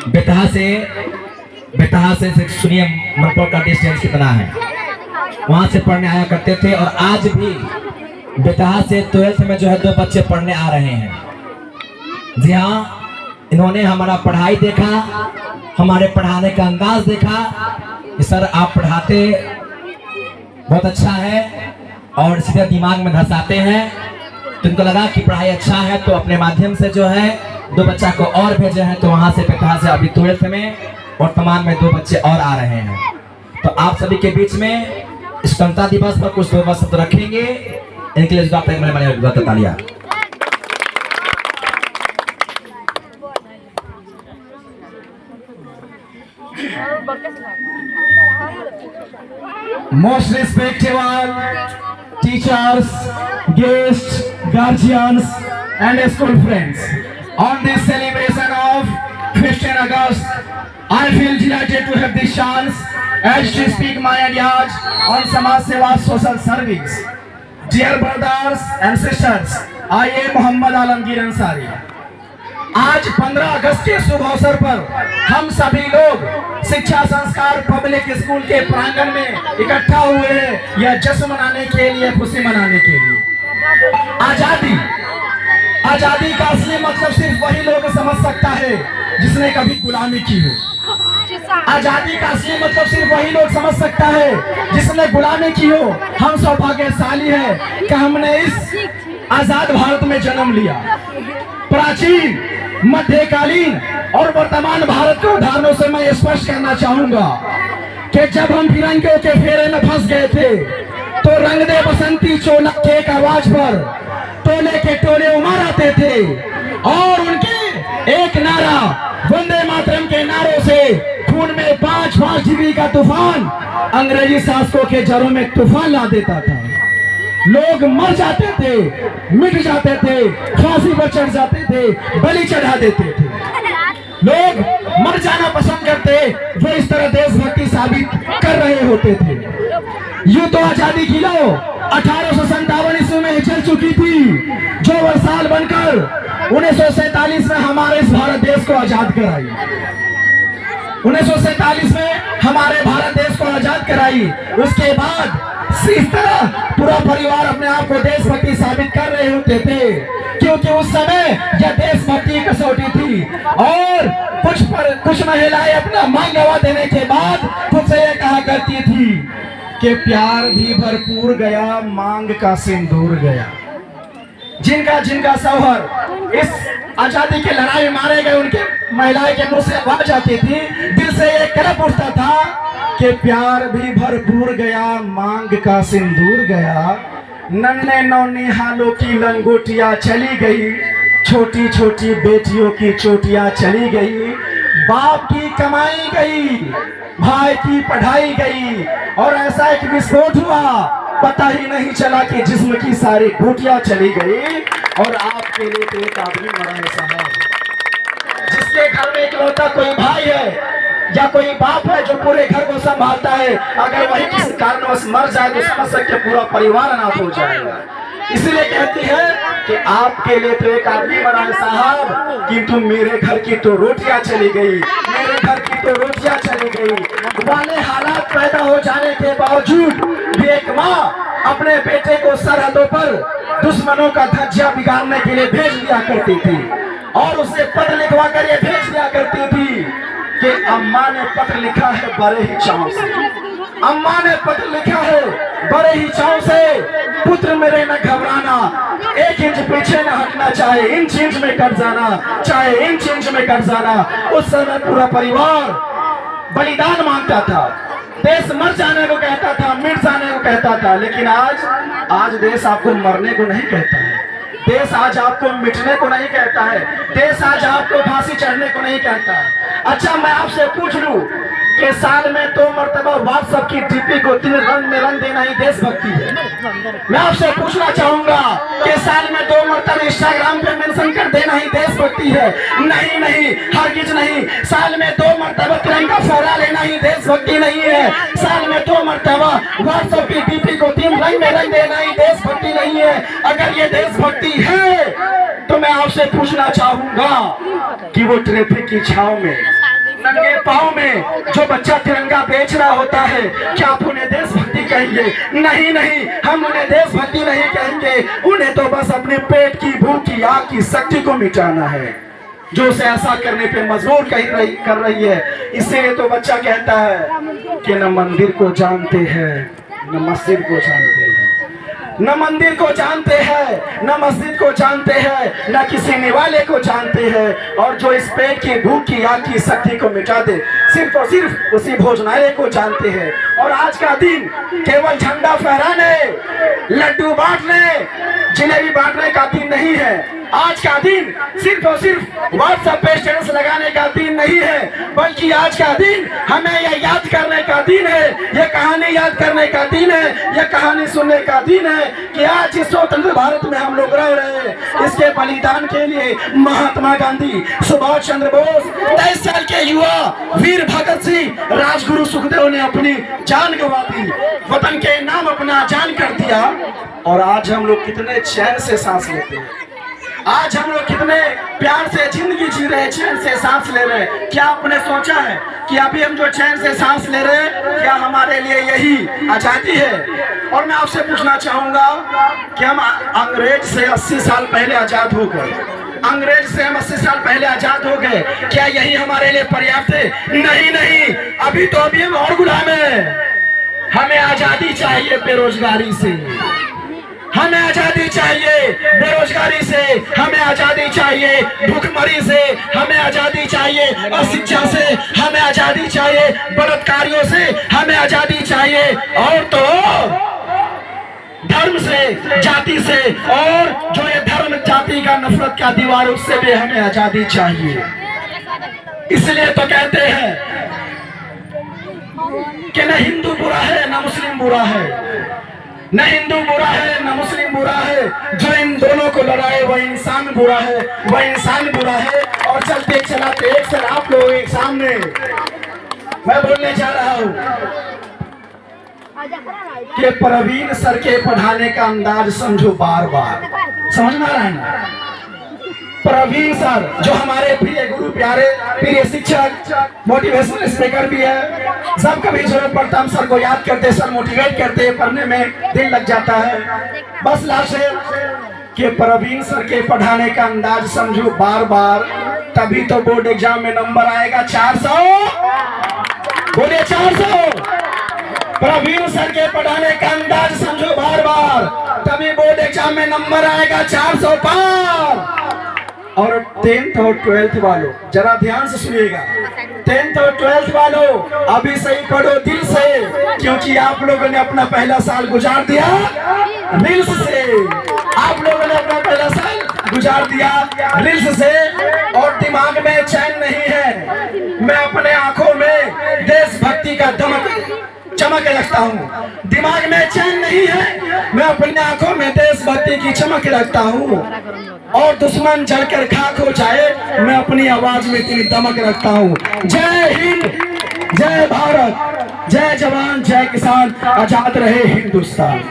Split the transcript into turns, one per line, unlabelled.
बेतहा से सुनिए मनपुर का डिस्टेंस कितना है। वहां से पढ़ने आया करते थे और आज भी बेतहा से 12th में जो है 2 बच्चे पढ़ने आ रहे हैं। जी हाँ, इन्होंने हमारा पढ़ाई देखा, हमारे पढ़ाने का अंदाज देखा कि सर आप पढ़ाते बहुत अच्छा है और सीधे दिमाग में धंसाते हैं। तो इनको लगा कि पढ़ाई अच्छा है तो अपने माध्यम से जो है 2 बच्चा को और भेजे हैं। तो वहां से बेतहा से अभी 12th में वर्तमान में 2 बच्चे और आ रहे हैं। तो आप सभी के बीच में स्वतंत्रता दिवस पर कुछ 2 शब्द रखेंगे, इनके लिए तालियां।
Most respectable teachers, guests, guardians, and school friends, on this celebration of 15 August, I feel delighted to have this chance as to speak my ideas on Samaj Seva social service. Dear brothers and sisters, I am Muhammad Alamgir Ansari. आज 15 अगस्त के शुभ अवसर पर हम सभी लोग शिक्षा संस्कार public school के प्रांगण में इकट्ठा हुए हैं यह जश्न मनाने के लिए, खुशी मनाने के लिए। आजादी का असली मतलब सिर्फ वही लोग समझ सकता है जिसने कभी गुलामी की हो। आजादी का असली मतलब सिर्फ वही लोग समझ सकता है जिसने गुलामी की हो। हम सौभाग्यशाली है कि हमने इस आजाद भारत में जन्म लिया। प्राचीन, मध्यकालीन और वर्तमान भारत के उदाहरणों से मैं स्पष्ट करना चाहूंगा कि जब हम फिरंगियों के फेरे में फंस गए थे तो रंग दे बसंती चोला के एक आवाज पर टोले के टोले उमड़ आते थे और उनके एक नारा वंदे मातरम के नारों से खून में 5-5 डिग्री का तूफान अंग्रेजी शासकों के जड़ों में तूफान ला देता था। लोग मर जाते थे, मिट जाते थे, फांसी पर चढ़ जाते थे, बलि चढ़ा देते थे। लोग मर जाना पसंद करते, वो इस तरह देशभक्ति साबित कर रहे होते थे। यूं तो आजादी की लौ 1857 ईस्वी में चल चुकी थी, जो वर्षाल बनकर 1947 में हमारे इस भारत देश को आजाद कराई। 1947 में हमारे भारत देश को आजाद कराई। उसके बाद इस तरह पूरा परिवार अपने आप को देशभक्ति साबित कर रहे होते थे, क्योंकि उस समय यह देशभक्ति की कसौटी थी। और कुछ महिलाएं अपना मांग गवा देने के बाद खुद से यह कहा करती थी कि प्यार भी भरपूर गया, मांग का सिंदूर गया। जिनका शौहर इस आजादी की लड़ाई में मारे गए, उनके महिलाएं के मुंह से आवाज आती थी, दिल से ये कलप उठता था कि प्यार भी भरपूर गया, मांग का सिंदूर गया। नन्हे नौनिहालों की लंगोटियां चली गई, छोटी छोटी बेटियों की चोटियां चली गई, बाप की कमाई गई, भाई की पढ़ाई गई और ऐसा एक विस्फोट हुआ, पता ही नहीं चला कि जिस्म की सारी बूटियां चली गई और आपके लिए तो एक आदमी मरा है साहब। जिसके घर में इकलौता कोई भाई है या कोई बाप है जो पूरे घर को संभालता है, अगर वही किसी कारणवश मर जाए तो समझ सकते पूरा परिवार अनाथ हो जाएगा। इसलिए कहती है कि आपके लिए तो एक आदमी मरा है साहब, किंतु मेरे घर की तो रोटियां चली गई, मेरे घर की तो रोटियां चली गई। वाले हालात पैदा हो जाने के बावजूद भी एक माँ अपने बेटे को सरहदों पर दुश्मनों का धज्जिया बिगाड़ने के लिए भेज दिया करती थी और उसे पत्र लिखवा कर ये भेज दिया करती थी कि अम्मा ने पत्र लिखा है बड़े ही चाव से, अम्मा ने पत्र लिखा है बड़े ही चाव से, पुत्र मेरे न घबराना, 1 इंच पीछे न हटना, चाहे इंच में कट जाना, चाहे इंच में कट जाना। उस समय पूरा परिवार बलिदान मांगता था, देश मर जाने को कहता था, मिट जाने को कहता था। लेकिन आज देश आपको मरने को नहीं कहता है, देश आज आपको मिटने को नहीं कहता है, देश आज आपको फांसी चढ़ने को नहीं कहता है। अच्छा मैं आपसे पूछ लूं, कि साल में 2 मरतबा व्हाट्सएप की डीपी को 3 रंग में रंग देना ही देशभक्ति है। मैं आपसे पूछना चाहूंगा कि साल में 2 मरतबा इंस्टाग्राम पे मेंशन कर देना ही देशभक्ति है? नहीं नहीं, हरगिज नहीं। साल में 2 मरतबा तिरंगा फहरा लेना ही देशभक्ति नहीं है। साल में 2 मरतबा व्हाट्सएप की डीपी को 3 रंग में रंग देना ही देशभक्ति नहीं है। अगर ये देशभक्ति है तो मैं आपसे पूछना चाहूंगा कि वो ट्रैफिक की छाव में नंगे पाँव में जो बच्चा तिरंगा बेच रहा होता है, क्या आप उन्हें देशभक्ति कहेंगे? नहीं नहीं, हम उन्हें देशभक्ति नहीं कहेंगे। उन्हें तो बस अपने पेट की भूख की आग की शक्ति को मिटाना है, जो उसे ऐसा करने पे मजबूर कर रही है। इसीलिए तो बच्चा कहता है कि न मंदिर को जानते हैं न मस्जिद को जानते हैं, न मंदिर को जानते हैं न मस्जिद को जानते हैं, न किसी निवाले को जानते हैं, और जो इस पेट की भूख की आग की शक्ति को मिटा दे सिर्फ और सिर्फ उसी भोजनालय को जानते हैं। और आज का दिन केवल झंडा फहराने, लड्डू बांटने, जिलेबी बांटने का दिन नहीं है। आज का दिन सिर्फ और सिर्फ व्हाट्सएप पे स्टेटस लगाने का दिन नहीं है, बल्कि आज का दिन हमें यह याद करने का दिन है, यह कहानी याद करने का दिन है, यह कहानी सुनने का दिन है कि आज इस स्वतंत्र भारत में हम लोग रह रहे हैं। इसके बलिदान के लिए महात्मा गांधी, सुभाष चंद्र बोस, 23 साल के युवा वीर भगत सिंह, राजगुरु सुखदेव ने अपनी जान गंवा दी, वतन के नाम अपना जान कर दिया। और आज हम लोग कितने चैन से सांस लेते हैं, आज हम लोग कितने प्यार से जिंदगी जी रहे हैं, चैन से सांस ले रहे हैं। क्या आपने सोचा है कि अभी हम जो चैन से सांस ले रहे हैं, क्या हमारे लिए यही आजादी है? और मैं आपसे पूछना चाहूंगा कि हम अंग्रेज से 80 साल पहले आजाद हो गए, अंग्रेज से हम 80 साल पहले आजाद हो गए, क्या यही हमारे लिए पर्याप्त है? नहीं नहीं, अभी हम और गुलाम हैं। हमें आजादी चाहिए बेरोजगारी से, हमें आजादी चाहिए बेरोजगारी से, हमें आजादी चाहिए भूखमरी से, हमें आजादी चाहिए अशिक्षा से, हमें आजादी चाहिए बलात्कारियों से, हमें आजादी चाहिए और तो धर्म से, जाति से, और जो ये धर्म जाति का नफरत का दीवार उससे भी हमें आजादी चाहिए। इसलिए तो कहते हैं कि न हिंदू बुरा है न मुस्लिम बुरा है, न हिंदू बुरा है न मुस्लिम बुरा है, जो इन दोनों को लड़ाए वह इंसान बुरा है, वह इंसान बुरा है। और चलते चलाते एक सर आप लोगों के सामने मैं बोलने जा रहा हूँ कि प्रवीण सर के पढ़ाने का अंदाज समझो बार बार, समझ में आ रहा है ना? प्रवीण सर जो हमारे प्रिय गुरु प्यारे प्रिय शिक्षक, मोटिवेशनल स्पीकर भी है, सब कभी जरूरत पड़ता हम सर को याद करते, सर मोटिवेट करते, पढ़ने में दिल लग जाता है। बस लास्ट है कि प्रवीण सर के पढ़ाने का अंदाज समझो बार बार, तभी तो बोर्ड एग्जाम में नंबर आएगा 400, बोले 400। प्रवीण सर के पढ़ाने का अंदाज समझो बार बार, तभी बोर्ड एग्जाम में नंबर आएगा 400 पार। और 10th और 12th वालों जरा ध्यान से सुनिएगा, 10th और 12th वालों अभी सही पढ़ो दिल से, क्योंकि आप लोगों ने अपना पहला साल गुजार दिया रील्स से, आप लोगों ने अपना पहला साल गुजार दिया रील्स से, और दिमाग में चैन नहीं है। मैं अपने आंखों में देशभक्ति का चमक रखता हूँ, दिमाग में चैन नहीं है, मैं अपनी आंखों में देशभक्ति की चमक रखता हूँ। और दुश्मन जलकर खाक हो जाए, मैं अपनी आवाज में इतनी दमक रखता हूँ। जय हिंद, जय भारत, जय जवान, जय किसान, आजाद रहे हिंदुस्तान।